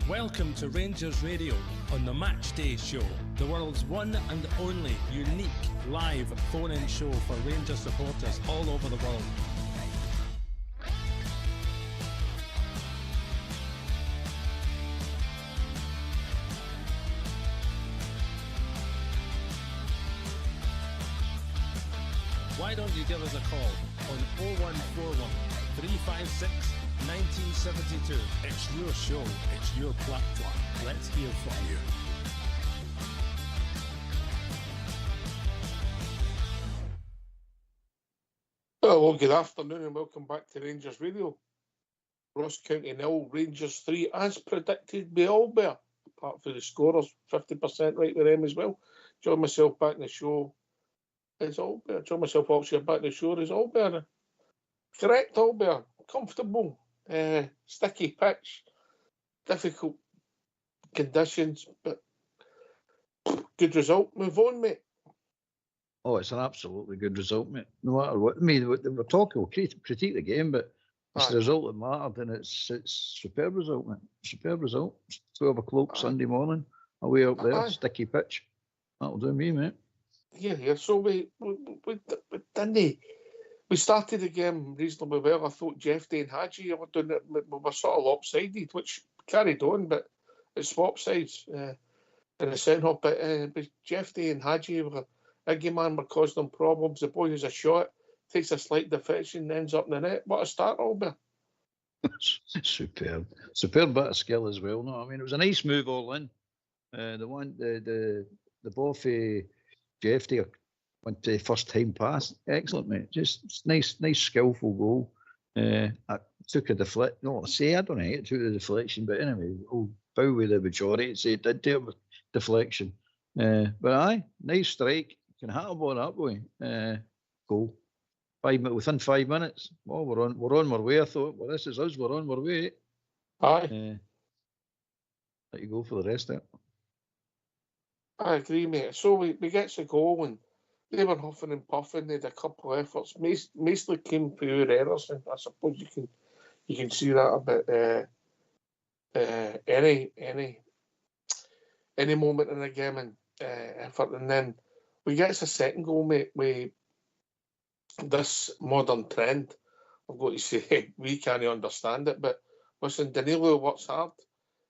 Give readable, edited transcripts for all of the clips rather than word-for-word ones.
Welcome to Rangers Radio on the Matchday show, the world's one and only unique live phone-in show for Rangers supporters all over the world. Why don't you give us a call on 0141 356 1972. It's your show, it's your platform. Let's hear from you. Well, good afternoon and welcome back to Rangers Radio. Ross County 0, Rangers 3, as predicted by Albert. Apart from the scorers, 50% right with them as well. Join myself back in the show is Albert. Join myself also back in the show is Albert. Correct, Albert. Comfortable. Sticky pitch, difficult conditions, but good result. Move on, mate. Oh, it's an absolutely good result, mate. No matter what. I mean, we're talking, we'll critique the game, but it's the result that mattered, and it's superb result, mate. Superb result. 12 o'clock Sunday morning, away up there, sticky pitch. That'll do me, mate. Yeah. So we didn't. We started the game reasonably well. I thought Matchday and Hadji were doing it. We were sort of lopsided, which carried on, but it swapped sides in the second half. But Matchday and Hadji were Iggy man were causing them problems. The boy has a shot, takes a slight deflection, ends up in the net. What a start, Albert. Superb bit of skill as well. No, I mean it was a nice move all in. The ball for Jeffy went to first time pass. Excellent, mate. Just nice skillful goal. I took a deflect. No, I don't know. It took the deflection, but anyway, we'll bow with the majority. Say it did take a deflection. But aye, nice strike. Can hit a ball that way. Goal. Within 5 minutes. Well, we're on our way. I thought, well, this is us. We're on our way. Aye. Let you go for the rest of it. I agree, mate. So we get the goal and they were huffing and puffing. They had a couple of efforts. Mostly came through errors, and I suppose you can see that about any moment in the game and effort. And then we get a second goal, mate. We this modern trend. I've got to say we can't understand it, but listen, Danilo works hard,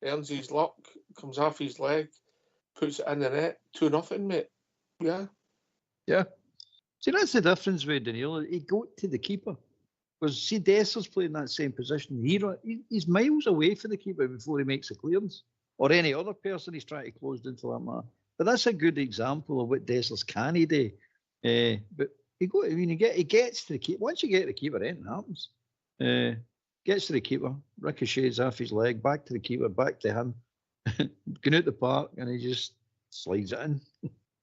earns his luck, comes off his leg, puts it in the net, 2-0, mate. Yeah. See, that's the difference with Danilo. He got to the keeper. Because, see, Dessler's playing that same position. He's miles away from the keeper before he makes a clearance. Or any other person he's trying to close down for that matter. But that's a good example of what Dessler's canny do. But he gets to the keeper. Once you get to the keeper, anything happens. Gets to the keeper, ricochets off his leg, back to the keeper, back to him. Going out the park, and he just slides it in.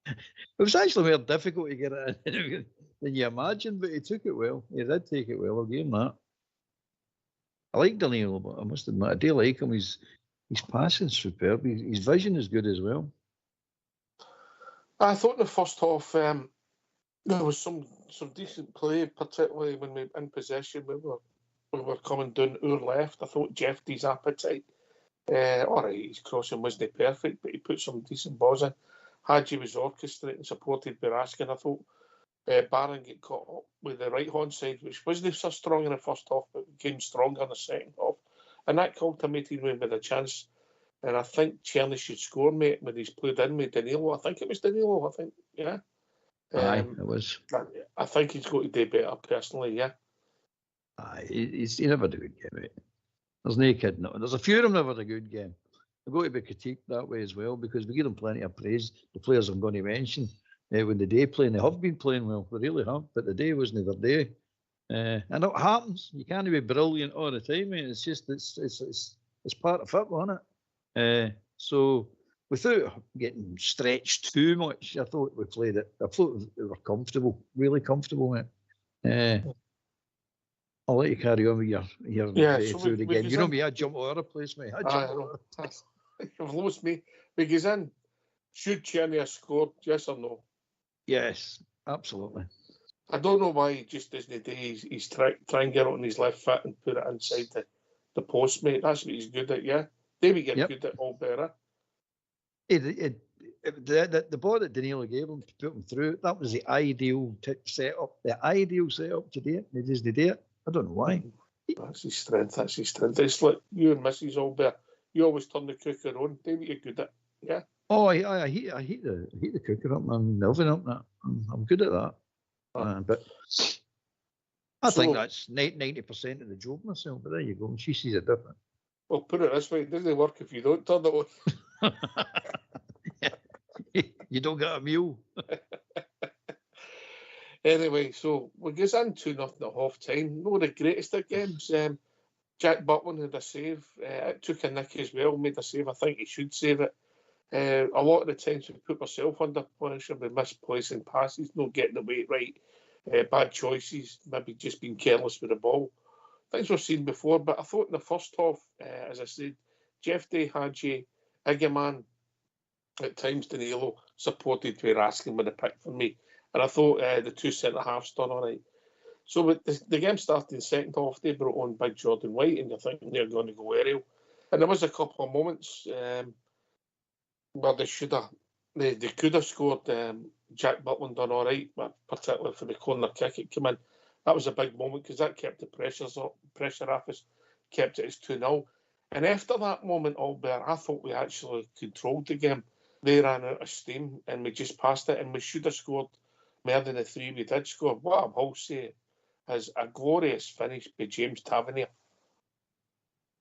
It was actually more difficult to get it in than you imagine, but he took it well. He did take it well. I'll give him that. I like Danilo, but I must admit, I do like him. His passing's superb. His vision is good as well. I thought in the first half there was some decent play, particularly when we were in possession. We were coming down our left. I thought Jeffy's appetite. All right, his crossing wasn't perfect, but he put some decent balls in. Hadji was orchestrating, supported by Raskin. I thought Barron get caught up with the right-hand side, which wasn't so strong in the first half, but became stronger in the second half. And that culminated with a chance. And I think Cherny should score, mate, when he's played in with Danilo. I think it was Danilo, yeah. Aye, it was. I think he's got to do better, personally, yeah. Aye, he never did a good game, mate. There's no kidding. There's a few of them never had a good game. They've got to be critiqued that way as well, because we give them plenty of praise. The players I'm going to mention, when the day playing, they have been playing well. They really have, but the day wasn't their day. And it happens. You can't be brilliant all the time, mate. It's just it's part of football, isn't it? So without getting stretched too much, I thought we played it. I thought we were comfortable, really comfortable, mate. I'll let you carry on with your through the game. You know me, I jump all over the place, mate. You've lost me. We goes in. Should Cherny have scored? Yes or no? Yes, absolutely. I don't know why he just doesn't do he's try and get it on his left foot and put it inside the post, mate. That's what he's good at, yeah. David, you're Yep. good at all better. The ball that Danilo gave him to put him through, that was the ideal setup. The ideal setup to do it. They just did it. I don't know why. That's his strength. That's his strength. It's like you and Mrs. Albert. You always turn the cooker on. David, you're good at. Yeah. Oh, I heat the cooker up and the oven up. That I'm good at that. But I think that's 90% of the job myself. But there you go. She sees it different. Well, put it this way: it doesn't work if you don't turn it on. You don't get a meal. Anyway, so we goes in 2-0 at half time. No, the greatest of games. Jack Butland had a save. It took a nick as well, made a save. I think he should save it. A lot of the times we put ourselves under pressure, we misplacing passes, not getting the weight right, bad choices, maybe just being careless with the ball. Things we've seen before, but I thought in the first half, as I said, Jeff Day, Hadji, Igaman, at times Danilo supported Raskin with a pick for me. And I thought the two centre-halves done all right. So with the game started in the second half, they brought on Big Jordan White, and you're thinking they're going to go aerial. And there was a couple of moments where they could have scored. Jack Butland done all right, particularly for the corner kick it came in. That was a big moment because that kept the pressure off us, kept it as 2-0. And after that moment, Albert, I thought we actually controlled the game. They ran out of steam and we just passed it, and we should have scored more than the 3 we did score. What I will say is a glorious finish by James Tavernier.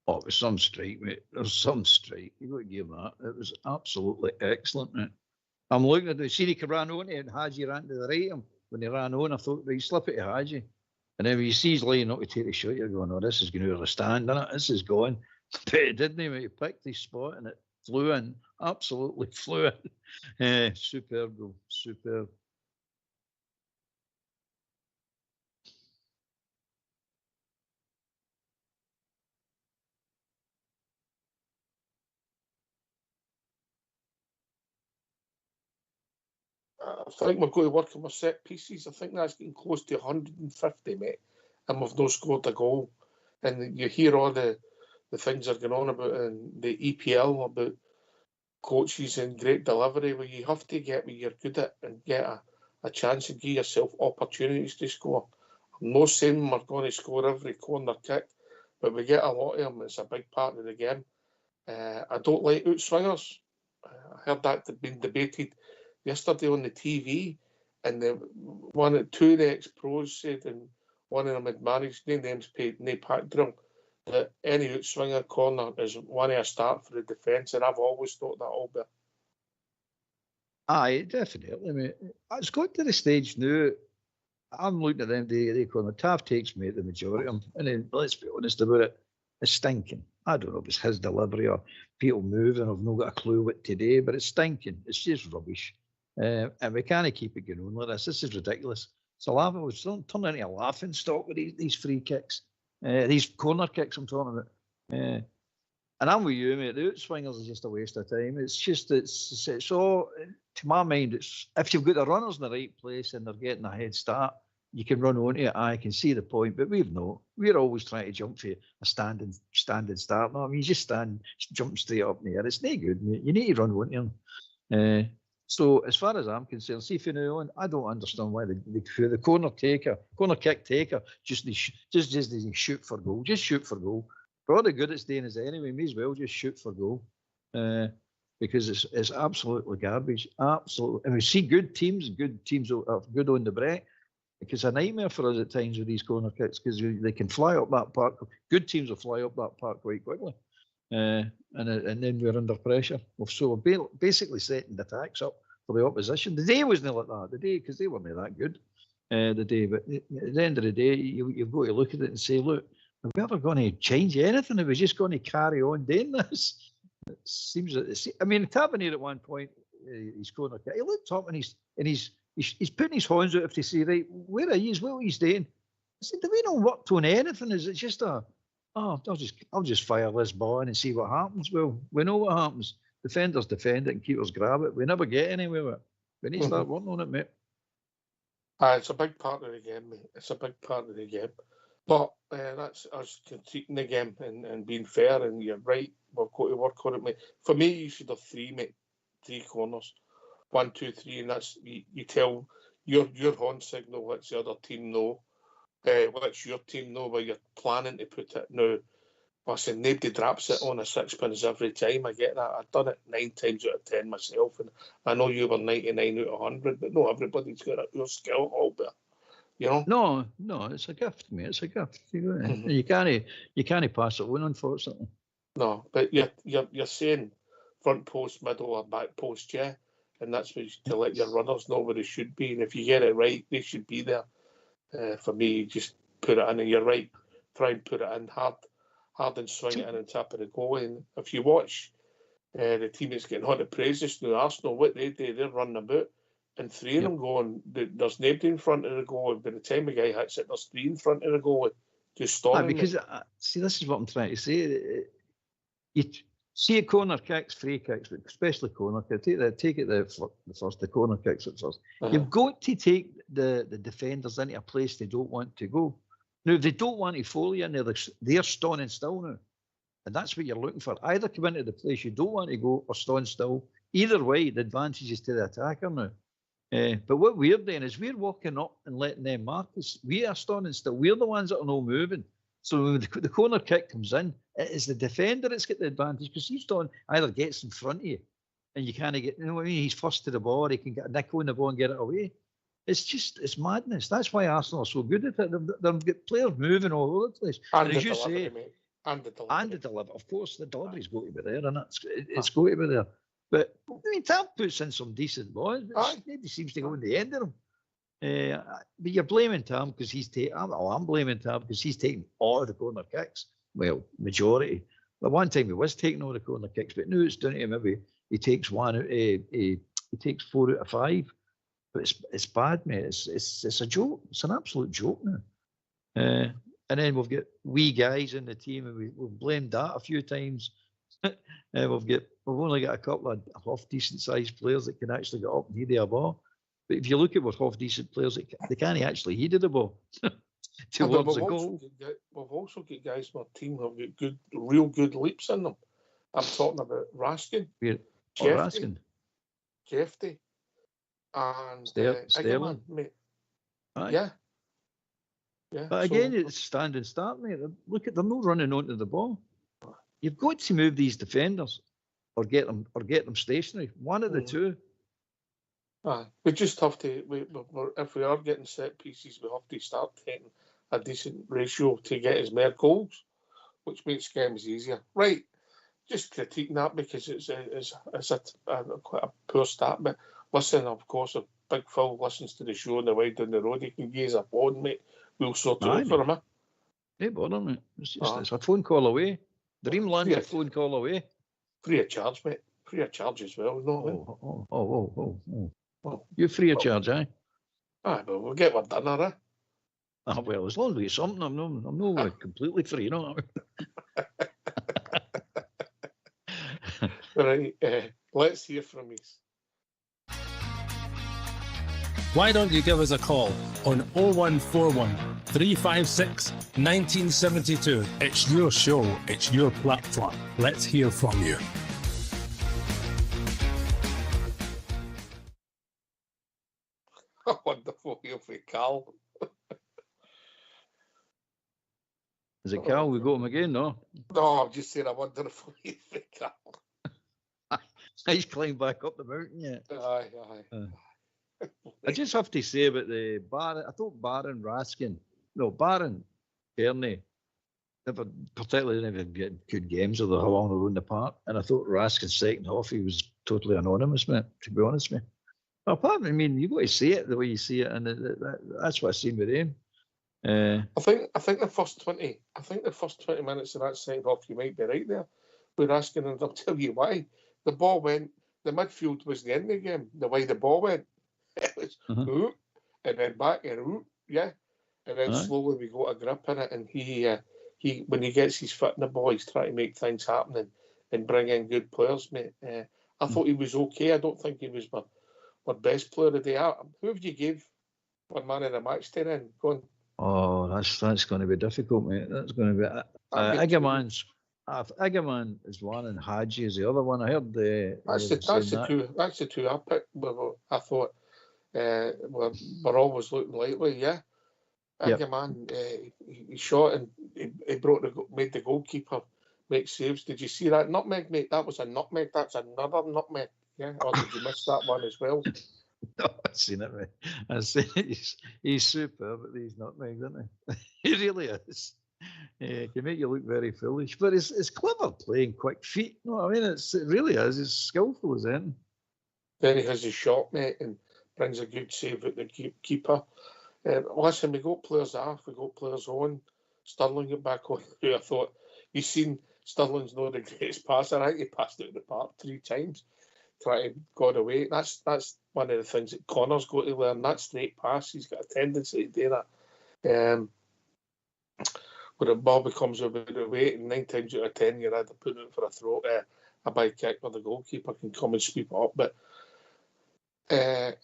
Oh, it was some strike, mate. There was some strike. You got to give him that. It was absolutely excellent, mate. I'm looking at the scene he ran on it, and Hadji ran to the right of him. When he ran on, I thought, right, slip it to Hadji. And then when you see he's laying up to take the shot, you're going, oh, this is going to stand, isn't it? This is going. But it didn't, mate. He picked his spot and it flew in. Absolutely flew in. Superb goal. Superb. I think we're going to work on our set pieces. I think that's getting close to 150, mate. And we've not scored a goal. And you hear all the things that are going on about in the EPL, about coaches and great delivery, where you have to get what you're good at and get a chance and give yourself opportunities to score. I'm not saying we're going to score every corner kick, but we get a lot of them. It's a big part of the game. I don't like outswingers. I heard that being debated yesterday on the TV, and two of the ex-pros said, and one of them had managed, no names paid, no pack drill, that any outswinger corner is one of a start for the defence, and I've always thought that, Albert. Aye, definitely, mate. It's got to the stage now. I'm looking at them, they corner. Tav takes me at the majority of them, and then let's be honest about it, it's stinking. I don't know if it's his delivery or people moving. I've not got a clue what today, but it's stinking. It's just rubbish. And we can't keep it going on like this. This is ridiculous. So laughing, we're turning into a laughing stock with these free kicks, these corner kicks I'm talking about. And I'm with you, mate. The outswingers is just a waste of time. It's all, to my mind, it's if you've got the runners in the right place and they're getting a head start, you can run onto it. I can see the point, but we've not. We're always trying to jump for a standing start. No, I mean, you just jump straight up in the air. It's no good, mate. You need to run onto them. So as far as I'm concerned, see from now on, I don't understand why the corner kick taker just doesn't shoot for goal. Just shoot for goal. For all the good it's doing is anyway, may as well just shoot for goal. Because it's absolutely garbage. Absolutely. And we see good teams are good on the break. It's a nightmare for us at times with these corner kicks because they can fly up that park. Good teams will fly up that park quite quickly. And then we're under pressure. So we're basically setting the attacks up for the opposition. The day wasn't like that. The day, because they weren't that good. The day, but at the end of the day, you've got to look at it and say, look, are we ever going to change anything? Are we just going to carry on doing this? It seems that I mean, Tavernier at one point, he's corner kick. He looked up and he's putting his hands out to say, right, where are you? What he's doing? I said, do we not work on anything? Is it just I'll just fire this ball in and see what happens? Well, we know what happens. Defenders defend it and keepers grab it. We never get anywhere with it. We need to start working on it, mate. It's a big part of the game, mate. It's a big part of the game. But that's us critiquing the game and being fair, and you're right, we've got to work on it, mate. For me, you should have three, mate. Three corners. 1, 2, 3, and that's you tell your horn signal lets the other team know. Lets your team know where you're planning to put it. Now, listen, nobody drops it on a sixpence every time. I get that. I've done it 9 times out of 10 myself, and I know you were 99 out of 100, but no, everybody's got your skill all there. You know? No, it's a gift, mate. It's a gift. Mhm. You can't pass it on, unfortunately. No, but you're saying front post, middle, or back post, yeah, and that's what to let your runners know where they should be, and if you get it right, they should be there. For me, just put it in, and you're right. Try and put it in hard and swing it in and tap it and go. And if you watch the team that's getting hot at praises now, Arsenal, what they do, they're running about, and three of them going. There's nobody in front of the goal. By the time the guy hits it, there's three in front of the goal, just storming. Because see, this is what I'm trying to say. You see a corner kicks, free kicks, but especially corner kicks. Take it the corner kicks at first. You've got to take the defenders into a place they don't want to go. Now, if they don't want to follow you in there, they're standing still now. And that's what you're looking for. Either come into the place you don't want to go or stand still. Either way, the advantage is to the attacker now. But what we're doing is we're walking up and letting them mark us. We are standing still. We're the ones that are not moving. So when the corner kick comes in, it is the defender that's got the advantage because he's done either gets in front of you and you can't get, you know what I mean? He's first to the ball, he can get a nick on the ball and get it away. It's madness. That's why Arsenal are so good at it. They've got players moving all over the place. And as you say, mate. And the delivery. Of course, the delivery's got to be there, and it's got to be there. But I mean, Tam puts in some decent balls, but nobody seems to go in the end of them. But you're blaming Tam because he's taking. I'm blaming Tam because he's taking all of the corner kicks. Well, majority. But one time he was taking all the corner kicks, but now it's down to him. Maybe he takes one out. He takes 4 out of 5. But it's bad, mate. It's a joke. It's an absolute joke now. And then we've got wee guys in the team, and we've blamed that a few times. We've only got a couple of half decent sized players that can actually get up and head a ball. But if you look at what half decent players, they can't actually head the ball towards the goal. We've also got guys in our team who've got real good leaps in them. I'm talking about Raskin, Jeffy, and Sterling, mate. Aye. Yeah. But again, it's stand and start, mate. Look at they're not running onto the ball. You've got to move these defenders, or get them stationary. One of the two. We just have to. If we are getting set pieces, we have to start taking a decent ratio to get as many goals, which makes games easier. Right. Just critiquing that because it's quite a poor start. But listen, of course, if Big Phil listens to the show on the way down the road, he can give us a phone, mate. We'll sort it out for him. Hey, bother, mate. It's a phone call away. Dreamland's a phone call away. Free of charge, mate. Free of charge as well, no? Oh. You're free of charge, eh? Aye, but we'll get what done, alright? Well, as long as it's something, I'm not completely free, you know. Right, let's hear from you. Why don't you give us a call on 0141 356 1972? It's your show, it's your platform. Let's hear from you. Wonderful here for Carl. Is it Carl? We got him again, no? No, I'm just saying a wonderful here for Carl. He's climbed back up the mountain yet. Aye. I just have to say about the Baron. I thought Baron Kearney never get good games of how long they were in the park. And I thought Raskin's second half, he was totally anonymous, mate, to be honest with me. But apart, I mean, you've got to see it the way you see it, and that's what I've seen with him. I think the first 20 minutes of that second half, you might be right there with Raskin, and I'll tell you why. The ball went, the midfield was the end of the game, the way the ball went. It was ooh, and then back and ooh, yeah. And then slowly we got a grip in it, and he when he gets his foot in the ball, he's trying to make things happen and bring in good players, mate. I thought he was okay. I don't think he was my best player of the day. Who have you give for man of the match then? Go on, Oh, that's going to be difficult, mate. That's going to be. Iggerman is one and Hadji is the other one. I heard that's the two I picked. I thought we're always looking likely. Yeah, Iggerman, he shot and he made the goalkeeper make saves. Did you see that nutmeg, mate? That was a nutmeg. That's another nutmeg. Yeah, or did you miss that one as well? No, I've seen it, mate. I've seen it. He's superb at these nutmegs, isn't he? He really is. It can make you look very foolish, but it's clever playing quick feet. No, I mean it really is. It's skillful as anything. Then he has his shot, mate, and brings a good save at the keeper. Listen, we got players off, we got players on. Sterling got back on. I thought, you've seen Sterling's not the greatest passer. I think he passed it in the park 3 times. Trying to go away. That's one of the things that Connor's got to learn. That straight pass, he's got a tendency to do that. When a ball becomes a bit of weight, and 9 times out of 10 you're either putting it for a throw, a big kick where the goalkeeper can come and sweep it up. But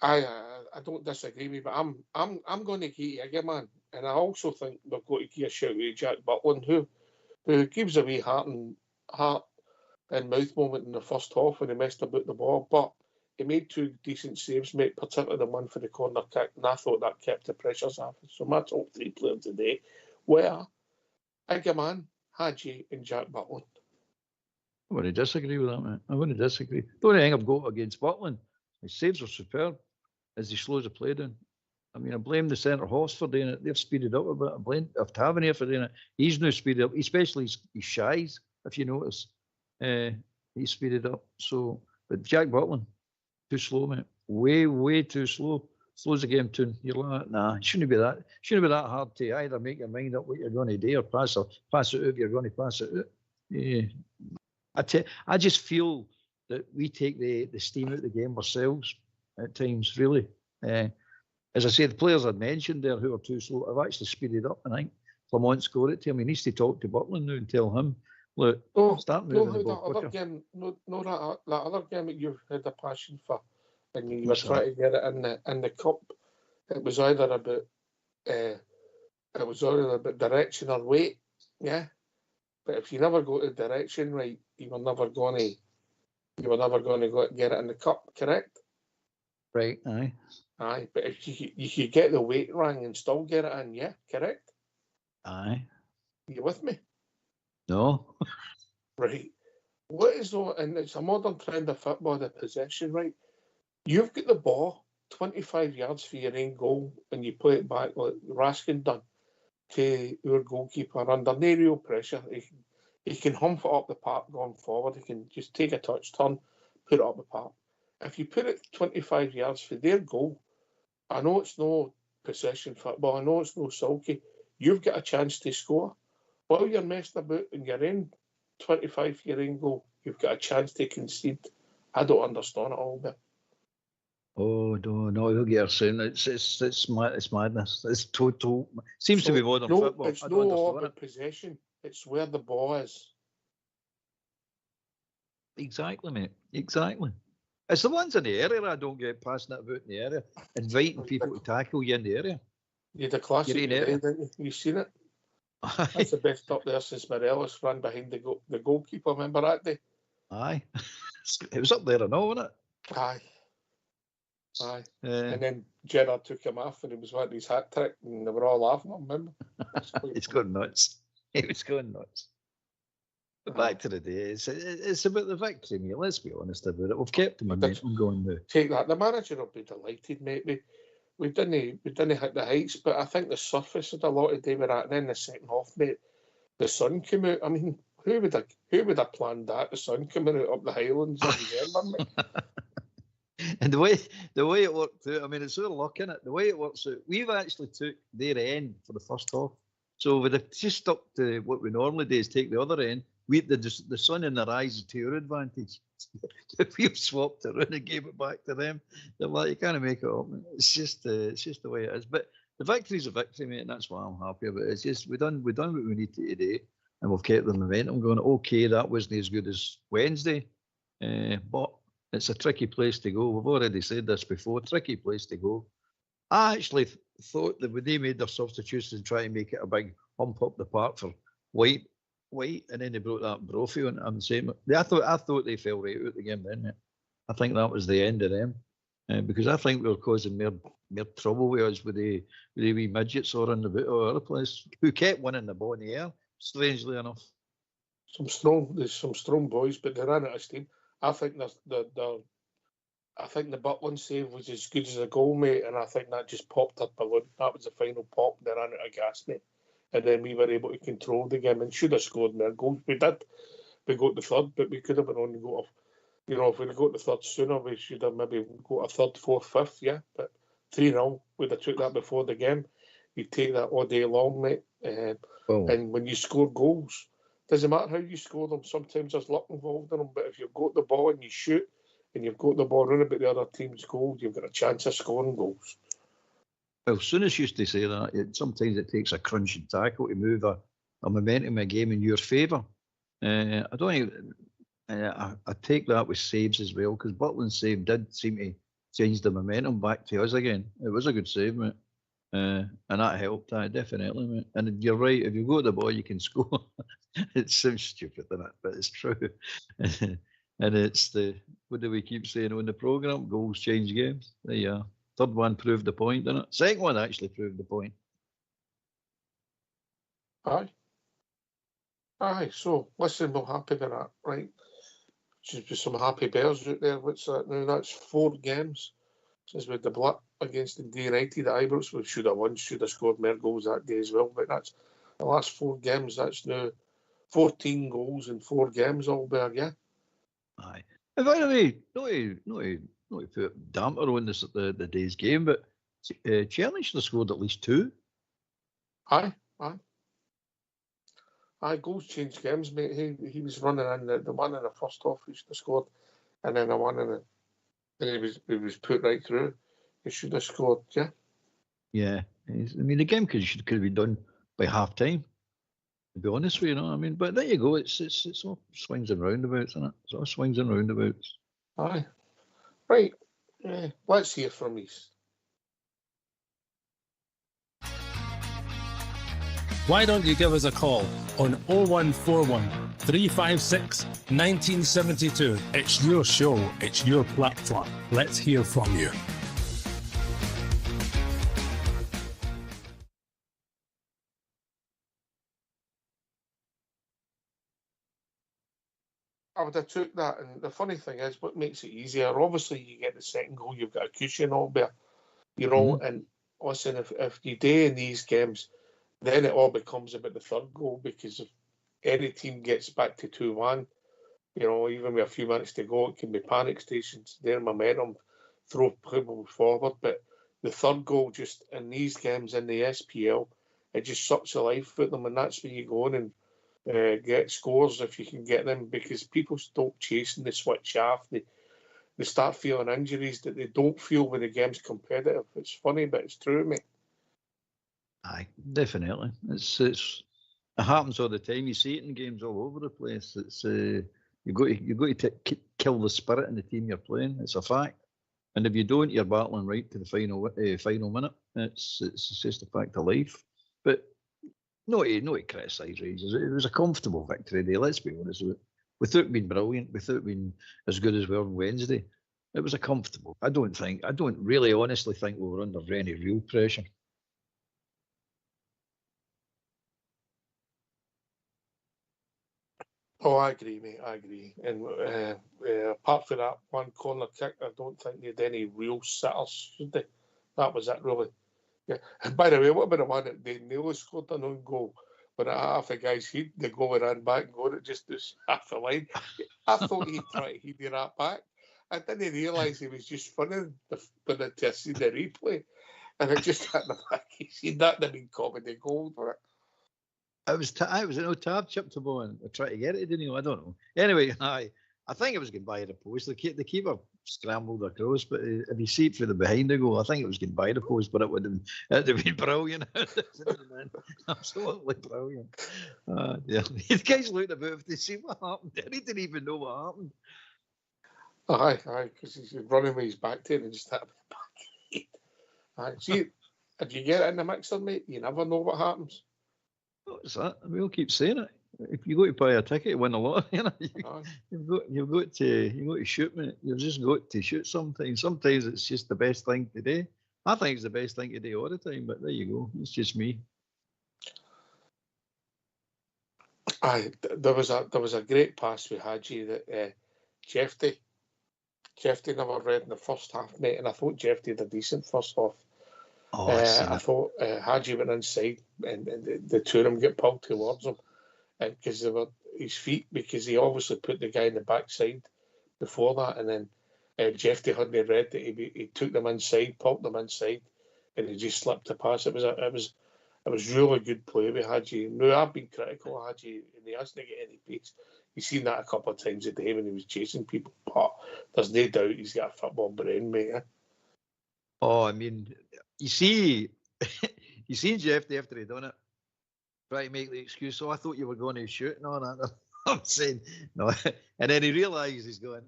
I don't disagree with you, but I'm going to give Iggerman, and I also think we've got to give a shout out to Jack Butland, who gives away heart and mouth moment in the first half when he messed about the ball, but he made 2 decent saves, mate, particularly the one for the corner kick, and I thought that kept the pressures off. So my top 3 players today were Iggerman, Hadji, and Jack Butland. I wouldn't disagree with that, man. I wouldn't disagree. The only thing I've got against Butland, his saves are superb as he slows the play down. I mean, I blame the centre halves for doing it. They've speeded up a bit. I blame Tavernier for doing it. He's now speeded up, especially he shies, if you notice. He's speeded up. So, but Jack Butland, too slow, mate. Way too slow. Slows the game too. You're like, nah, it shouldn't be that hard to either make your mind up what you're going to do or pass it out if you're going to pass it out. Yeah. I just feel that we take the steam out of the game ourselves at times, really. As I say, the players I mentioned there who are too slow have actually speeded up, and I think Clement scored it to him. He needs to talk to Butland now and tell him, look, start moving the ball quicker. That other game that you've had a passion for, and you were trying to get it in the cup. It was either about direction or weight, yeah. But if you never go to direction right, you were never going to go get it in the cup, correct? Right. Aye. But if you could get the weight wrong and still get it in, yeah, correct? Aye. You with me? No. Right. What is though, and it's a modern trend of football, the possession, right? You've got the ball 25 yards for your own goal and you play it back like Raskin done to our goalkeeper under no real pressure. He can hump it up the park going forward. He can just take a touch turn, put it up the park. If you put it 25 yards for their goal, I know it's no possession football, I know it's no sulky, you've got a chance to score. While you're messing about in your own 25 for your own goal, you've got a chance to concede. I don't understand it all, but oh no, you'll get her soon. It's madness. It's total. Seems to be modern football. It's no all about possession. It's where the ball is. Exactly, mate. Exactly. It's the ones in the area I don't get passing it about in the area, inviting people to tackle you in the area. You had a classic today, didn't you? You've seen it. That's the best up there since Morelos ran behind the goalkeeper. Remember that day? Aye. It was up there and all, wasn't it? Aye. And then Gerrard took him off and he was wanting his hat trick and they were all laughing at him, remember? He's going nuts. He was going nuts. But back to the day, it's about the victory, mate. Let's be honest about it. We've kept the momentum going now. Take that. The manager will be delighted, mate. We didn't hit the heights, but I think the surface had a lot to do with that. And then the second half, mate, the sun came out. I mean, who would have planned that? The sun coming out up the Highlands in December, mate. And the way it worked out, I mean, it's our luck, innit? The way it works out, we've actually took their end for the first half. So we'd have just stuck to what we normally do is take the other end. The sun in their eyes is to our advantage. If we've swapped it around and gave it back to them, they're like, you can't make it up. It's just the way it is. But the victory's a victory, mate, and that's why I'm happy about it. It's just we done what we need to do, and we've kept the momentum going. Okay, that wasn't as good as Wednesday, but it's a tricky place to go. We've already said this before. Tricky place to go. I actually thought that when they made their substitutions and try to make it a big hump up the park for White, and then they brought that Brophy on. I'm saying, I thought they fell right out the game then. Mate. I think that was the end of them, because I think we were causing more trouble with us with the wee midgets all in the boot all over the place, who kept winning the ball in the air. Strangely enough, There's some strong boys, but they're in it as team. I think the Butland save was as good as a goal, mate, and I think that just popped up balloon. That was the final pop. They ran out of gas, mate, and then we were able to control the game and should have scored more goals. We did. We got the third, but we could have been on to go off. You know, if we'd got the third sooner, we should have maybe got a third, fourth, fifth, yeah. But 3-0, we'd have took that before the game. You take that all day long, mate. And when you score goals, doesn't matter how you score them. Sometimes there's luck involved in them, but if you've got the ball and you shoot, and you've got the ball running about the other team's goal, you've got a chance of scoring goals. Well, Souness used to say that sometimes it takes a crunching tackle to move a momentum of a game in your favour. I don't think, I take that with saves as well, because Butland's save did seem to change the momentum back to us again. It was a good save, mate. And that helped, definitely, mate. And you're right, if you go to the ball, you can score. It sounds stupid, doesn't it? But it's true. And it's what do we keep saying on the programme? Goals change games. There you are. Third one proved the point, didn't it? Second one actually proved the point. Aye. So, listen, we'll happy with that, right? Should be some happy bears out there. What's that now? That's 4 games since we had the blip against the D United at Ibrox. We should have won, should have scored more goals that day as well. But that's the last 4 games. That's now 14 goals in 4 games all there, yeah? Aye. And by the way, not to put a damper on the day's game, but Cherny should have scored at least 2. Aye. Goals change games, mate. He was running in the one in the first half, he should have scored, and then the one in and he was put right through. He should have scored, yeah. Yeah, I mean the game could have been done by half time. To be honest with you, I mean, but there you go. It's all swings and roundabouts, isn't it? It's all swings and roundabouts. Aye. Right. Let's hear from East. Why don't you give us a call on 0141 356 1972? It's your show, it's your platform. Let's hear from you. I would have took that, and the funny thing is, what makes it easier, obviously you get the second goal, you've got a cushion all there, you know, and listen, if you do in these games, then it all becomes about the third goal, because if any team gets back to 2-1, you know, even with a few minutes to go, it can be panic stations, their momentum, throw people forward, but the third goal just in these games in the SPL, it just sucks the life out of them, and that's where you go on and get scores if you can get them, because people stop chasing, they switch off, they start feeling injuries that they don't feel when the game's competitive. It's funny, but it's true, mate. Aye, definitely. It happens all the time. You see it in games all over the place. It's you got to kill the spirit in the team you're playing. It's a fact. And if you don't, you're battling right to the final minute. It's just a fact of life. But no to criticise Rangers. It was a comfortable victory day, let's be honest with it. Without being brilliant, without being as good as we were on Wednesday, it was a comfortable. I don't really honestly think we were under any real pressure. Oh, I agree, mate. I agree. And apart from that one corner kick, I don't think they had any real sitters, should they? That was it, really. Yeah. And by the way, what about the one that Neil scored an own goal? When half a guy's heat, the goal ran back and got it just as half a line. I thought he'd try to heat that back. I didn't realise he was just funning to see the replay. And it just hit the back. He seen that and been comedy gold for it. It was Tab chipped the ball and tried to get it, didn't he? I don't know. Anyway, I think it was getting by the post. The keeper scrambled across, but if you see it through the behind the goal, I think it was getting by the post, but it'd have been brilliant. Absolutely brilliant. Yeah. These guys looked about to see what happened. He didn't even know what happened. Aye, because he's running with his back to it and just hit him back. See, if you get it in the mixer, mate, you never know what happens. What's that? We'll keep saying it. If you go to buy a ticket to win a lot, you've got to shoot, mate. You've just got to shoot sometimes. Sometimes it's just the best thing to do. I think it's the best thing to do all the time, but there you go. It's just me. There was a great pass with Hadji that Jeffy never read in the first half, mate, and I thought Jeffy had a decent first half. I thought Hadji went inside and the two of them get pulled towards him because they were his feet, because he obviously put the guy in the backside before that, and then Jeffy hadn't read that he took them inside, pulled them inside, and he just slipped the pass. It was really good play with Hadji. Now, I've been critical of Hadji, and he hasn't got any pace. You've seen that a couple of times a day when he was chasing people, but there's no doubt he's got a football brain, mate. Oh, I mean, you see Jeffy after he done it, try to make the excuse, I thought you were going to shoot and all that. I'm saying, no. And then he realised he's going,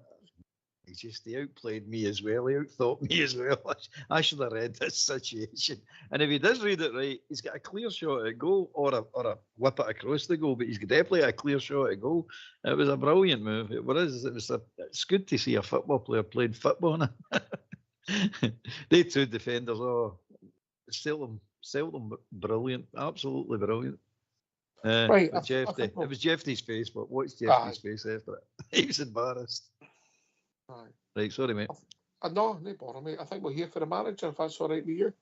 he outplayed me as well. He outthought me as well. I should have read this situation. And if he does read it right, he's got a clear shot at goal or a whip it across the goal, but he's definitely a clear shot at goal. It was a brilliant move. It's good to see a football player playing football. They two defenders, seldom brilliant, absolutely brilliant. Right, it was Jeffy's face, but watch Jeffy's face after it. He was embarrassed. Right, sorry, mate. No bother, mate. I think we're here for the manager, if that's all right with you.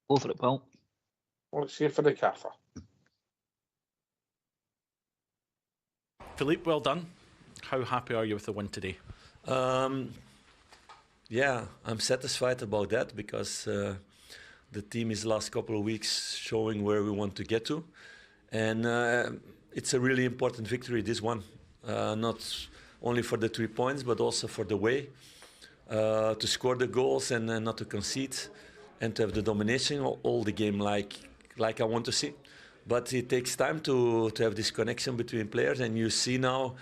Go for it, pal. Well, let's hear for the gaffer. Philippe, well done. How happy are you with the win today? Yeah, I'm satisfied about that because the team is the last couple of weeks showing where we want to get to. And it's a really important victory, this one. Not only for the 3 points, but also for the way to score the goals and not to concede and to have the domination all the game like I want to see. But it takes time to have this connection between players, and you see now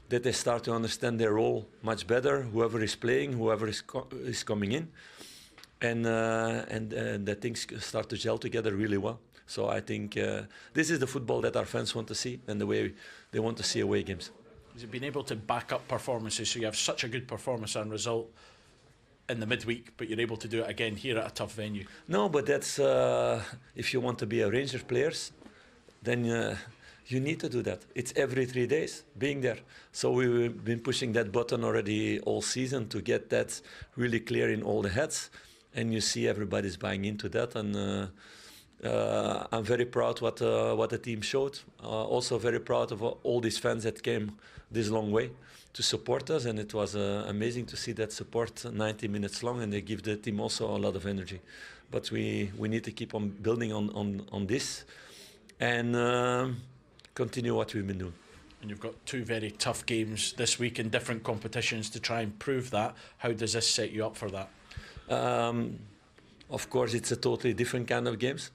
that they start to understand their role much better, whoever is playing, whoever is coming in, and that things start to gel together really well. So I think this is the football that our fans want to see and the way they want to see away games. You've been able to back up performances, so you have such a good performance and result in the midweek, but you're able to do it again here at a tough venue. No, but that's if you want to be a Rangers players, then you need to do that. It's every 3 days being there. So we've been pushing that button already all season to get that really clear in all the heads, and you see everybody's buying into that. And I'm very proud what the team showed. Also very proud of all these fans that came this long way to support us, and it was amazing to see that support 90 minutes long, and they give the team also a lot of energy. But we need to keep on building on this and continue what we've been doing. And you've got 2 very tough games this week in different competitions to try and prove that. How does this set you up for that? Of course, it's a totally different kind of games.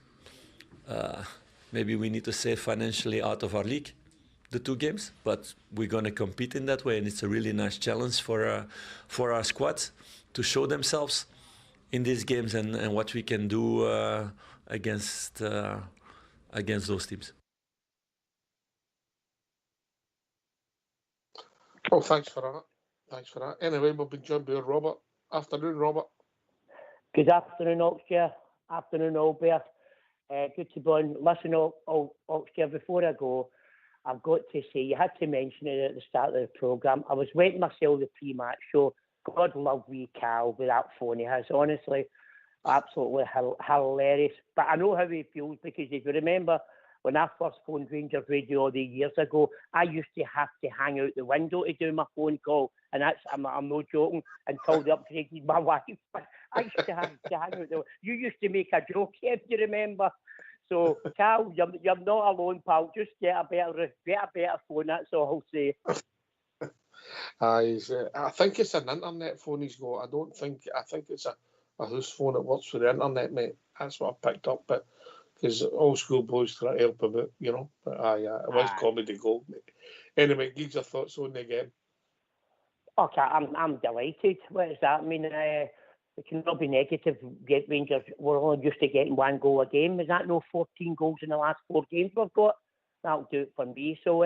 Maybe we need to say financially out of our league, the 2 games, but we're going to compete in that way, and it's a really nice challenge for our squad to show themselves in these games and what we can do against those teams. Oh, thanks for that. Anyway, we'll be joined by Robert. Afternoon, Robert. Good afternoon, Oxshire. Afternoon, Albert. Good to be on. Listen, Oxshire, before I go, I've got to say, you had to mention it at the start of the programme. I was waiting myself the pre-match show. God love wee Cal with that phone he has. Honestly, absolutely hilarious. But I know how he feels, because if you remember, when I first phoned Rangers Radio all the years ago, I used to have to hang out the window to do my phone call, and I'm not joking, until they upgraded my wife. I used to have to hang out the. You used to make a joke, if you remember. So, Cal, you're not alone, pal. Just get a better phone. That's all I'll say. I think it's an internet phone he's got. I think it's a house phone that works with the internet, mate. That's what I picked up, but because all school boys try to help him out, you know. But it was comedy gold, mate. Anyway, give your thoughts on the game. Okay, I'm delighted. What does that mean? it cannot be negative. Rangers were only used to getting 1 goal a game. Is that no 14 goals in the last 4 games we've got? That'll do it for me. So,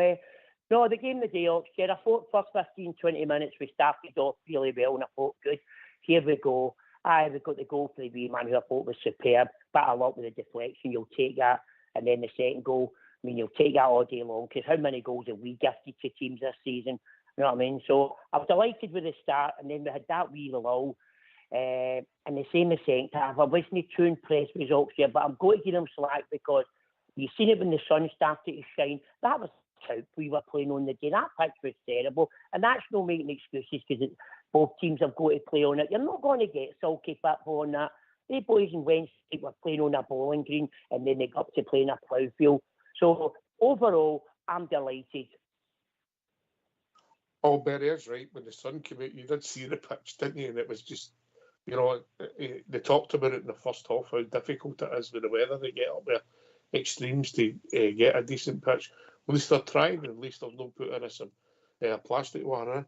no, the game of the day, Oxford, I thought first 15, 20 minutes we started off really well and I thought, good, here we go. We got the goal for the wee man who I thought was superb. But a lot with the deflection, you'll take that. And then the second goal, I mean, you'll take that all day long because how many goals have we gifted to teams this season? You know what I mean? So I was delighted with the start and then we had that wee lull. And the same as second half. I wasn't too impressed with results here, but I'm going to give them slack because you've seen it when the sun started to shine. That was how we were playing on the day. That pitch was terrible, and that's no making excuses because both teams have got to play on it. You're not going to get sulky football on that. They boys in Wednesday were playing on a bowling green, and then they got up to playing a plough field. So overall, I'm delighted. Albert is right. When the sun came out, you did see the pitch, didn't you? And it was just, you know, they talked about it in the first half, how difficult it is with the weather to get up there, extremes to get a decent pitch. At least they're trying, and at least they've not put in some plastic one, eh?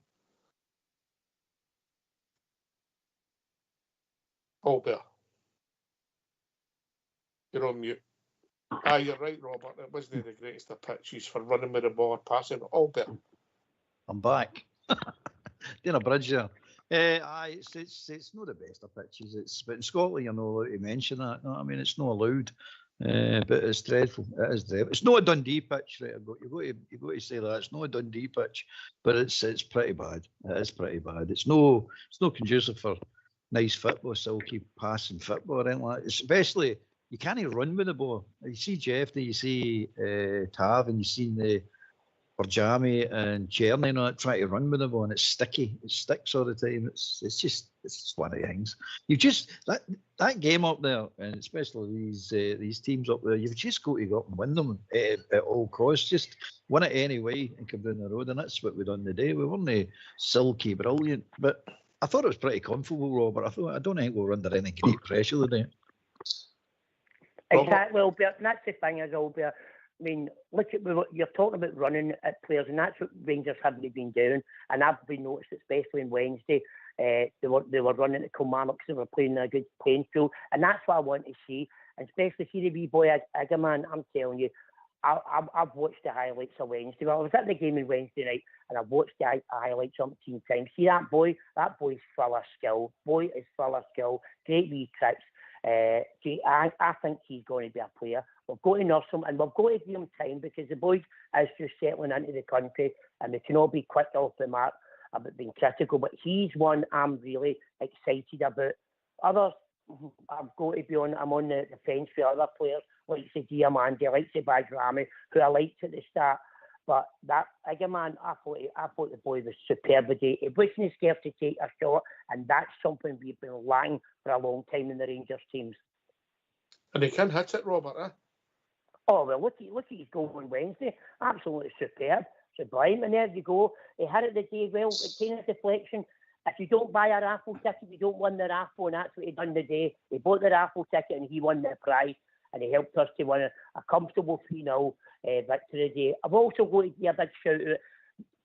Albert. You're on mute. You're right, Robert. It wasn't the greatest of pitches for running with the ball or passing. Albert. I'm back. Doing a bridge there. It's not the best of pitches. But in Scotland, you're not allowed to mention that. No, I mean, it's not allowed. But it's dreadful. It is dreadful. It's not a Dundee pitch, right? You've got to say that it's not a Dundee pitch, but it's pretty bad. It is pretty bad. It's no conducive for nice football, silky passing football or anything like that. Especially you can't run with the ball. You see Jeff, you see Tav, and you see the Jamie and Cherny and all that trying to run with the ball, and it's sticky. It sticks all the time. It's just one of the things. You just that game up there, and especially these teams up there, you've just got to go up and win them at all costs. Just win it anyway and come down the road, and that's what we done today. We weren't silky brilliant, but I thought it was pretty comfortable, Robert. I don't think we were under any great pressure today. Exactly, Albert. And that's the thing, is Albert. I mean, look at you're talking about running at players, and that's what Rangers haven't been doing. And I've been noticed, especially on Wednesday, they were running at Kilmarnock because they were playing in a good playing field, and that's what I want to see. And especially see the wee boy Agaman. I'm telling you, I've watched the highlights of Wednesday. Well, I was at the game on Wednesday night, and I've watched the highlights umpteen times. See that boy? That boy's full of skill. Boy is full of skill. Great wee tricks. I think he's going to be a player. We've got to nurse him, and we've got to give him time because the boy is just settling into the country, and we cannot be quick off the mark about being critical. But he's one I'm really excited about. Others, I've got to be on. I'm on the fence for other players like the Diamandi, like the Badrami, who I liked at the start. But that Agaman, I thought the boy was superb today. He wasn't scared to take a shot, and that's something we've been lacking for a long time in the Rangers teams. And he can hit it, Robert, eh? Oh, well, look at his goal on Wednesday. Absolutely superb. Sublime. And there you go. He had it the day well. It came a deflection. If you don't buy a raffle ticket, you don't win the raffle, and that's what he done today. He bought the raffle ticket and he won the prize, and he helped us to win a comfortable 3-0 victory today. I've also got to give a big shout out.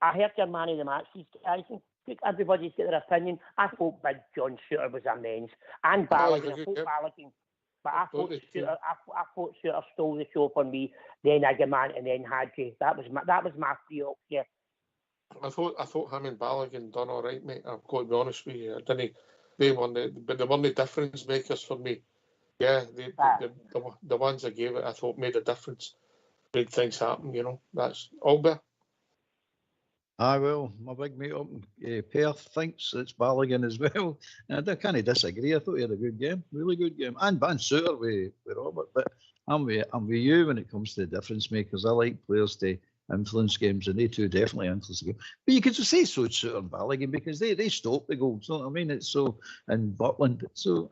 I heard your man of the match. I think everybody's got their opinion. I thought Big John Shooter was immense. And Balogun. I thought Balogun. But I thought Shooter stole the show for me. Then Agaman and then Hadji. That was my three up here. I thought him and Balogun done all right, mate. I've got to be honest with you. They weren't the difference makers for me. Yeah, the ones I gave it, I thought made a difference. Made things happen, you know. That's Albert. Well, my big mate up in Perth thinks it's Balogun as well. And I can't disagree. I thought he had a good game, really good game. And Van Suter with Robert. But I'm with you when it comes to the difference makers. I like players to influence games, and they two definitely influence the game. But you could say so Suter and Balogun because they stop the goals. You know what I mean? It's so, and Butland. So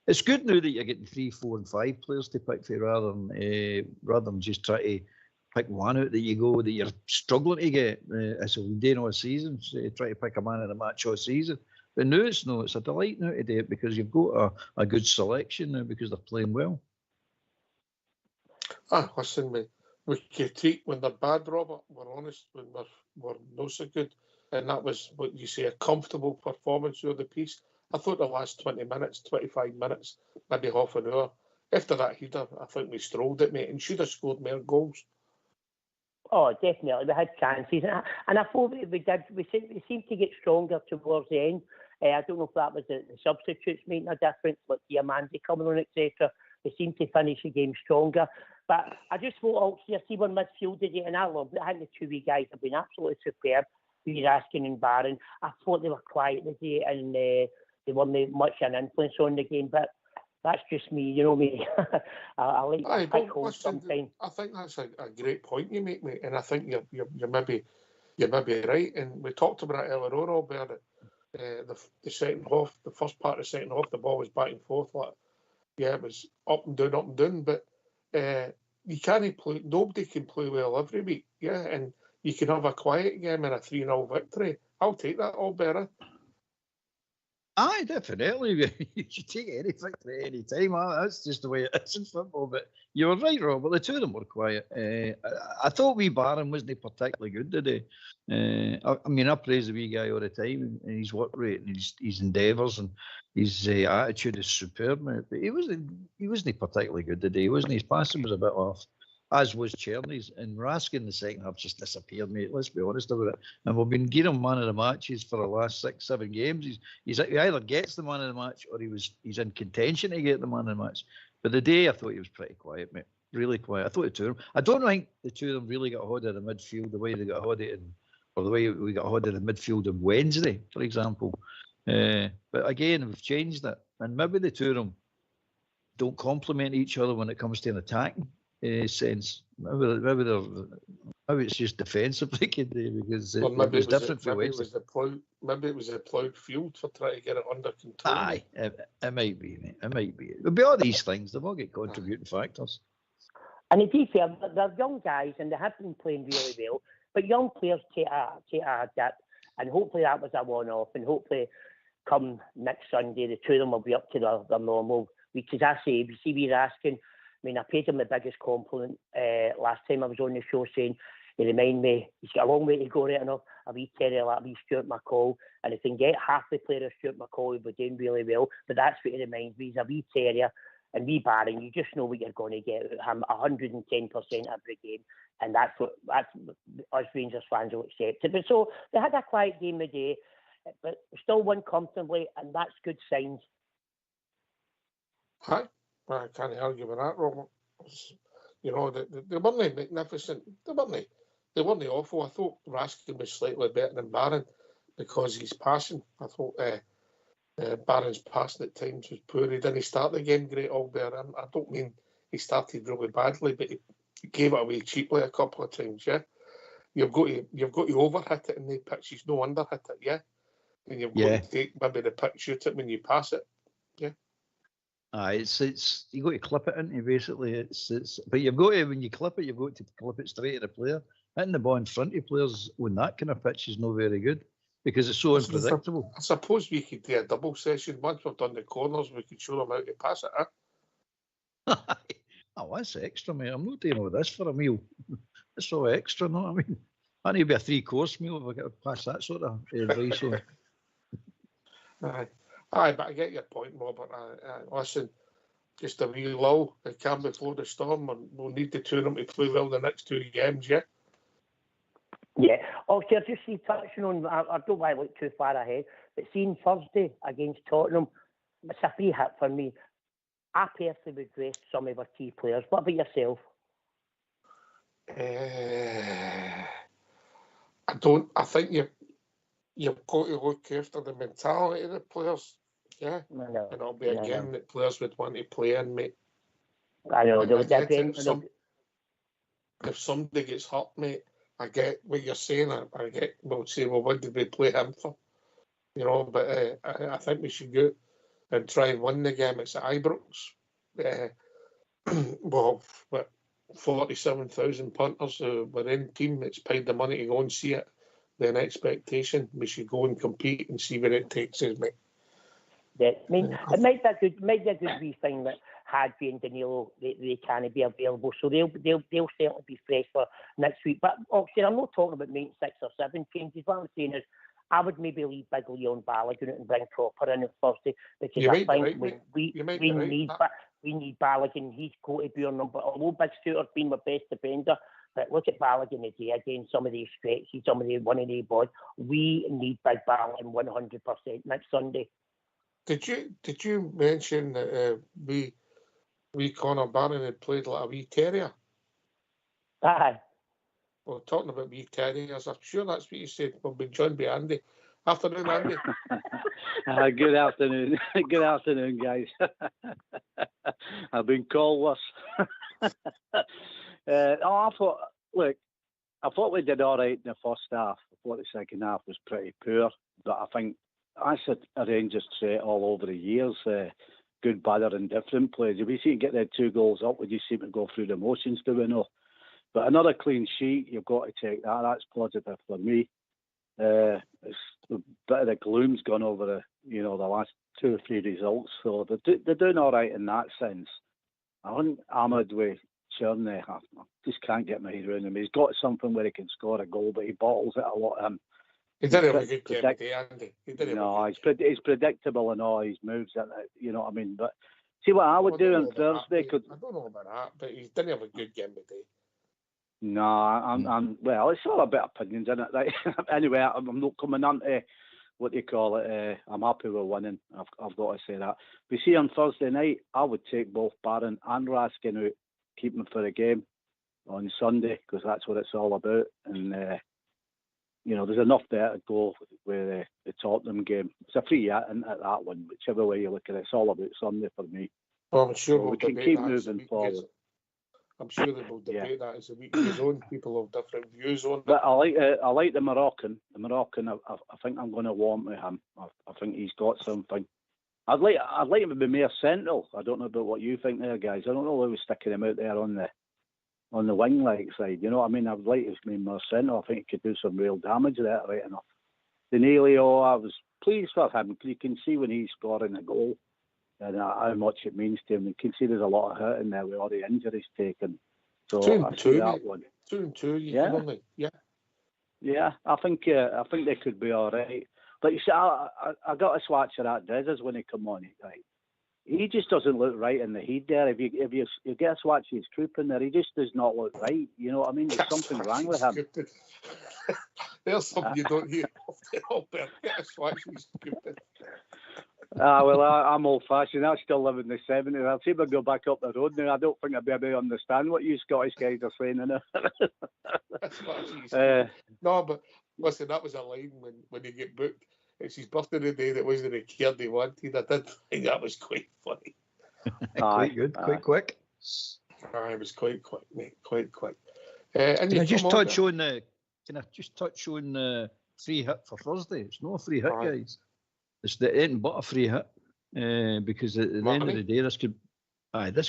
it's good now that you're getting 3, 4, and 5 players to pick for rather than just try to pick one out that you're struggling to get as a day all season. So you try to pick a man in a match all season. But no, it's a delight now to do it because you've got a good selection now because they're playing well. Listen, we critique when they're bad, Robert. We're honest when we're not so good. And that was what you say, a comfortable performance of the piece. I thought the last 20 minutes, 25 minutes, maybe half an hour, after that header, I think we strolled it, mate, and should have scored more goals. Oh, definitely. We had chances. And I thought we seemed to get stronger towards the end. I don't know if that was the substitutes making a difference, like Diamante coming on, etc. They seemed to finish the game stronger. But I just thought, see when midfield did it, and I loved it. I think the two wee guys have been absolutely superb. Raskin and Barron. I thought they were quiet today, and they weren't much an influence on the game. But that's just me, you know me. I like home sometimes. I think that's a great point you make, mate, and I think you're maybe right. And we talked about it earlier on, Albert. The second half, the first part of the second half, the ball was back and forth. Like, yeah, it was up and down. But you can't play. Nobody can play well every week. Yeah, and you can have a quiet game and a 3-0 victory. I'll take that, Albert. Aye, definitely. You should take any victory any time. That's just the way it is in football. But you were right, Robert. The two of them were quiet. I thought wee Barron wasn't particularly good today. I praise the wee guy all the time, and his work rate and his endeavours and his attitude is superb, mate. But he wasn't particularly good today. His passing was a bit off, as was Cherny's. And Raskin in the second half just disappeared, mate. Let's be honest about it. And we've been giving him man of the matches for the last 6-7 games. He either gets the man of the match or he's in contention to get the man of the match. But the day I thought he was pretty quiet, mate. Really quiet. I thought the two of them. I don't think the two of them really got hold of the midfield the way they got hold of it, or the way we got hold of the midfield on Wednesday, for example. But again, we've changed it, and maybe the two of them don't complement each other when it comes to an attacking sense. Maybe it's just defensive they can do, because it was different for Wednesday. Maybe it was a ploughed field for trying to get it under control. Aye, it might be, mate. It might be. It'll be all these things. They've all got contributing factors. And to be fair, they're young guys and they have been playing really well. But young players take a dip, and hopefully that was a one-off. And hopefully, come next Sunday, the two of them will be up to their normal. Because I say, if you see me asking, I paid him the biggest compliment last time I was on the show, saying he reminded me he's got a long way to go right enough. A wee terrier like wee Stuart McCall, and if he can get half the player of Stuart McCall, he'll be doing really well. But that's what he reminds me. He's a wee terrier, and wee Barron, you just know what you're going to get out of him, 110% every game, and that's us Rangers fans will accept it. But so they had a quiet game today, but still won comfortably, and that's good signs. Hi. I can't argue with that, Robert. They weren't magnificent. They weren't awful. I thought Raskin was slightly better than Barron because he's passing. I thought Barron's passing at times was poor. He didn't start the game great, Albert. I don't mean he started really badly, but he gave it away cheaply a couple of times. Yeah, you've got to overhit it in the pitch. He's no underhit it. Yeah, and you've got to take maybe the pitch, shoot it when you pass it. Yeah. It's you got to clip it into basically. It's but you've got to, when you clip it, you've got to clip it straight at the player. Hitting the ball in front of players on that kind of pitch is not very good because it's so unpredictable. I suppose we could do a double session. Once we've done the corners, we could show them how to pass it. Oh, that's extra, mate. I'm not doing all this for a meal. That's all extra, know what I mean? That need to be a 3-course meal if I get to pass that sort of advice on. Aye, but I get your point, Robert. Listen, just a wee lull. It can before the storm, and we'll need the two of them to play well the next two games, yeah? Yeah. Okay, I just see touching on, I don't want to look too far ahead, but seeing Thursday against Tottenham, it's a free hit for me. I personally would rest some of our key players. What about yourself? I think you've got to look after the mentality of the players, yeah? And it'll be a game that players would want to play in, mate. I know. If somebody gets hurt, mate, I get what you're saying. I get, we'll say, well, what did we play him for? But I think we should go and try and win the game. It's at Ibrox. Well, 47,000 punters we're in team that's paid the money to go and see it. Then expectation, we should go and compete and see where it takes us, mate. Yeah, I mean, it might be a good wee thing that Hadby and Danilo they can't be available, so they'll certainly be fresh for next week. But obviously, I'm not talking about making 6 or 7 changes. What I'm saying is, I would maybe leave Big Leon Balogun and bring Proper in on Thursday, because You I might be think right, mate. we You might be right. need Balogun. He's got to be our number. Although Big Stuart's been my best defender, but look at Balogun today against some of these stretches, some of the one of the boys. We need Big Balogun 100% next Sunday. Did you mention that we Conor Barron had played like a wee terrier? Aye. Well, talking about wee terriers, I'm sure that's what you said. We've been joined by Andy. Afternoon, Andy. Good afternoon. Good afternoon, guys. I've been called worse. I thought we did all right in the first half. I thought the second half was pretty poor, but I think that's a Rangers trait all over the years. Good, bad, or indifferent plays. If we seem to get their 2 goals up, we just seem to go through the motions, do we know? But another clean sheet, you've got to take that. That's positive for me. It's a bit of the gloom's gone over the last 2 or 3 results, so they're doing all right in that sense. I think Ahmed with Cherney, I just can't get my head around him. He's got something where he can score a goal, but he bottles it a lot. He didn't have a good game today, Andy. He's predictable in all his moves. You know what I mean? But see what I would do on Thursday. I don't know about that, but he didn't have a good game today. No, I'm well. It's all about opinions, isn't it? Right? Anyway, I'm not coming on to what do you call it. I'm happy with winning. I've got to say that. We see on Thursday night, I would take both Barron and Raskin out, keep them for the game on Sunday, because that's what it's all about. And there's enough there to go with the Tottenham game. It's a free hit, isn't it, that one? Whichever way you look at it, it's all about Sunday for me. Well, I'm sure we can keep moving forward. I'm sure they will debate that as a week goes on. People have different views on it. But I like the Moroccan. The Moroccan, I think I'm going to want with him. I think he's got something. I'd like him to be more central. I don't know about what you think there, guys. I don't know why we're sticking him out there on the wing like side. You know what I mean? I'd like him to be more central. I think he could do some real damage there, right enough. Danilo, I was pleased for him, because you can see when he's scoring a goal and how much it means to him. You can see there's a lot of hurt in there with all the injuries taken. So 2-2, that one. 2-2, Yeah, I think they could be all right. But you see, I got a swatch of that Dezers when he come on. Right, he just doesn't look right in the heat there. If you get a swatch of his troop in there, he just does not look right. You know what I mean? There's something wrong with him. There's something you don't hear often, Albert. Get a swatch of his stupid. Well, I'm old-fashioned. I still live in the 70s. I'll see if I go back up the road now. I don't think I'd be able to understand what you Scottish guys are saying. No, but listen, that was a line when you get booked. It's his birthday today that wasn't the care they wanted. I did think that was quite funny. Quite good, quite quick. It was quite quick, mate. Quite quick. Can I just touch on the free hit for Thursday? It's not a free hit, guys. It's anything but a free hit, because at the end of the day, this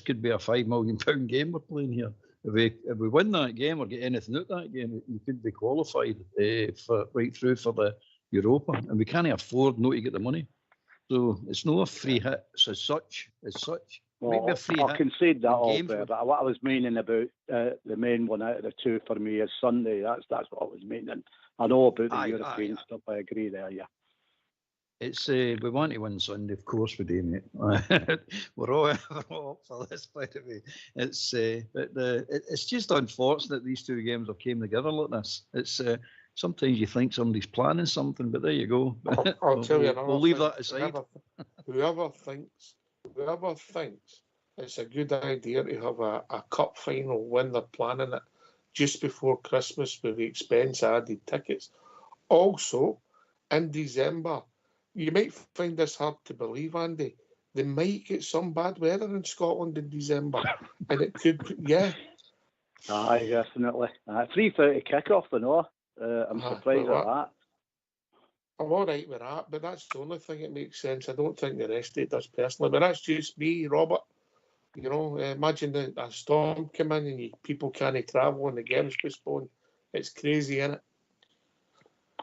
could be a £5 million game we're playing here. If we win that game or get anything out of that game, we could be qualified for right through for the Europa, and we can't afford not to get the money. So it's not a free hit as such. Well, maybe a free I hit. concede that all there, but what I was meaning about the main one out of the 2 for me is Sunday. That's what I was meaning. I know about the European stuff. I agree there. Yeah. It's we want to win Sunday, of course we do, mate. we're all up for this, by the way. It's it's just unfortunate these 2 games have came together like this. It's sometimes you think somebody's planning something, but there you go. I'll tell you, we'll leave that aside. Whoever thinks it's a good idea to have a cup final when they're planning it just before Christmas with the expense added tickets. Also, in December. You might find this hard to believe, Andy. They might get some bad weather in Scotland in December, and it could, Aye, definitely. 3:30 kick-off, I know. I'm surprised at that. I'm all right with that, but that's the only thing that makes sense. I don't think the rest of it does personally, but that's just me, Robert. Imagine a storm come in and people can't travel and the game's postponed. It's crazy, isn't it?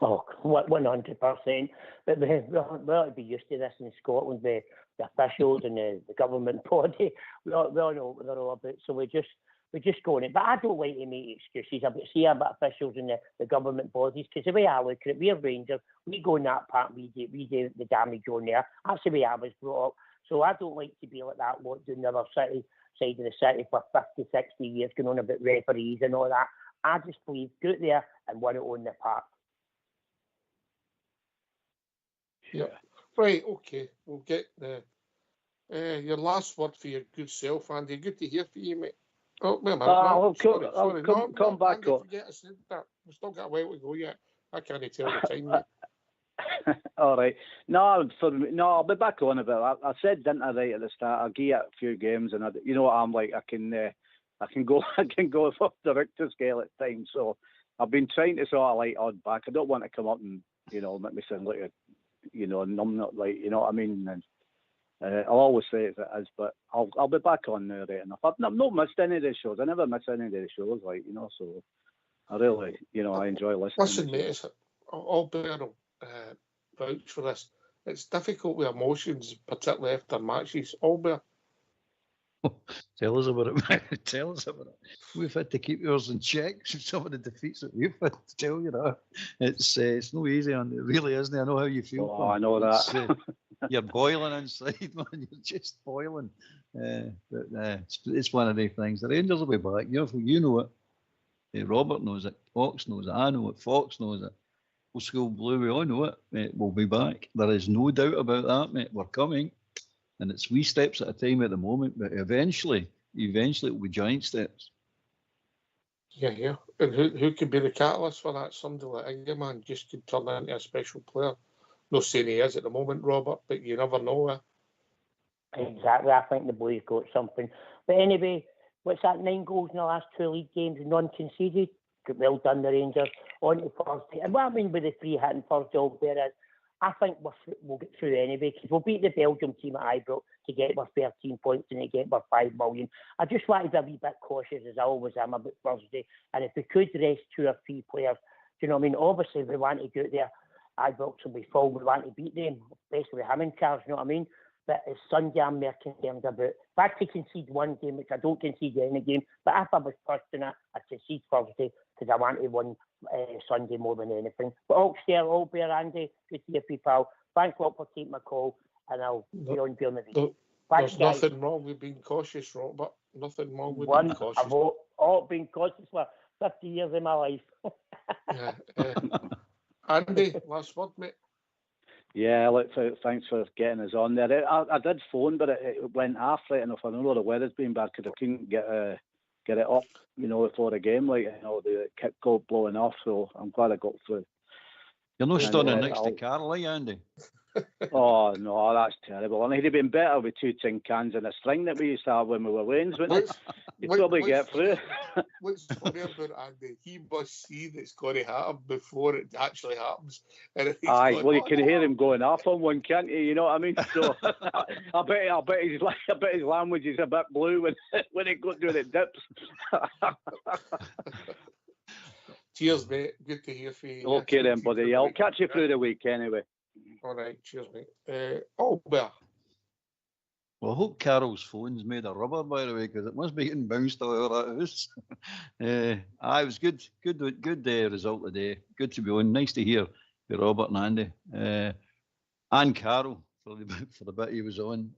Oh, 100%. But we ought to be used to this in Scotland, the officials and the government body. We all know what they're all about. So we just we just go on it. But I don't like to make excuses about officials and the government bodies, because the way I look at it, we're Rangers, we go in that part, we do the damage on there. That's the way I was brought up. So I don't like to be like that lot doing the other side of the city for 50, 60 years, going on about referees and all that. I just believe go out there and win it on the park. Yeah. Right, okay. We'll get your last word for your good self, Andy. Good to hear from you, mate. Oh, wait a minute. I'll Sorry. come back Andy, up. forget I said that. We've still got a while to go yet. I can't tell the time yet. All right. No, I'll be back on about it. I said, didn't I, right at the start? I'll give you a few games, and you know what I'm like. I can go off the Richter scale at times. So I've been trying to sort of like odd back. I don't want to come up and make me sound like a numbnut, like, you know what I mean. And I'll always say it as it is, but I'll be back on there right enough. I've not missed any of the shows. I never miss any of the shows, like, so I really, I enjoy listening. Listen, mate, it's all better. Vouch for this. It's difficult with emotions, particularly after matches. Albert. Tell us about it, man. Tell us about it. We've had to keep yours in check. Some of the defeats that we've had to tell you that. It's no easy, and it really isn't. I know how you feel. Oh, I know that. You're boiling inside, man. You're just boiling. But it's one of the things. The Rangers will be back. You know it. Robert knows it. Fox knows it. I know it. Fox knows it. Old School Blue, we all know it, mate. We'll be back. There is no doubt about that, mate. We're coming. And it's wee steps at a time at the moment, but eventually it will be giant steps. Yeah. And who could be the catalyst for that? Somebody like Ingerman just could turn into a special player. No saying he is at the moment, Robert, but you never know. Exactly. I think the Blues got something. But anyway, what's that? 9 goals in the last 2 league games, none conceded. Well done, the Rangers. On to Thursday. And what I mean by the free hitting Thursday over there is, I think we'll get through anyway, because we'll beat the Belgium team at Ibrox to get our 13 points and to get our 5 million. I just want to be a wee bit cautious, as I always am, about Thursday. And if we could rest 2 or 3 players, do you know what I mean? Obviously, we want to go out there. Ibrox will be full. We want to beat them, especially with him in charge, you know what I mean? But it's Sunday I'm more concerned about. If I could concede one game, which I don't concede any game, but if I was first in it, I'd concede Thursday, because I want to win Sunday more than anything. But all bear, Andy, good to hear people. Thanks a lot for taking my call, and I'll be on during the week. There's nothing wrong with being cautious, Robert. Nothing wrong with being cautious. I've all been cautious for 50 years of my life. Andy, last word, mate. Yeah, look, thanks for getting us on there. I did phone, but it went half right enough. I know the weather's been bad because I couldn't get it up, before the game. The kick got blowing off, so I'm glad I got through. You're not standing next to Carl, are you, Andy? Oh, no, that's terrible. And he'd have been better with 2 tin cans and a string that we used to have when we were Waynes, wouldn't it? You'd probably get through. What's funny about Andy, he must see that's going to happen before it actually happens. And you can hear him going off on one, can't you? You know what I mean? So I bet his language is a bit blue when it goes when it dips. Cheers, mate. Good to hear from you. Okay then, buddy. I'll catch you through the week anyway. All right, cheers, mate. Albert. Well, I hope Carol's phone's made of rubber, by the way, because it must be getting bounced all over that house. It was good result today. Good to be on. Nice to hear with Robert and Andy. And Carol for the bit he was on.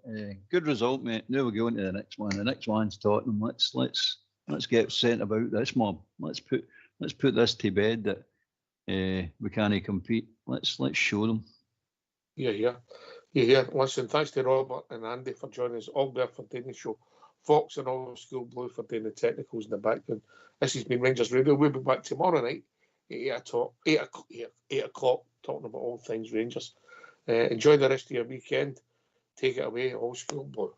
Good result, mate. Now we're going to the next one. The next one's Tottenham. Let's get sent about this mob. Let's put this to bed that we can't compete. Let's show them. Yeah. Listen, thanks to Robert and Andy for joining us. Albert for doing the show. Fox and Old School Blue for doing the technicals in the background. This has been Rangers Radio. We'll be back tomorrow night at 8 o'clock, talking about all things Rangers. Enjoy the rest of your weekend. Take it away, Old School Blue.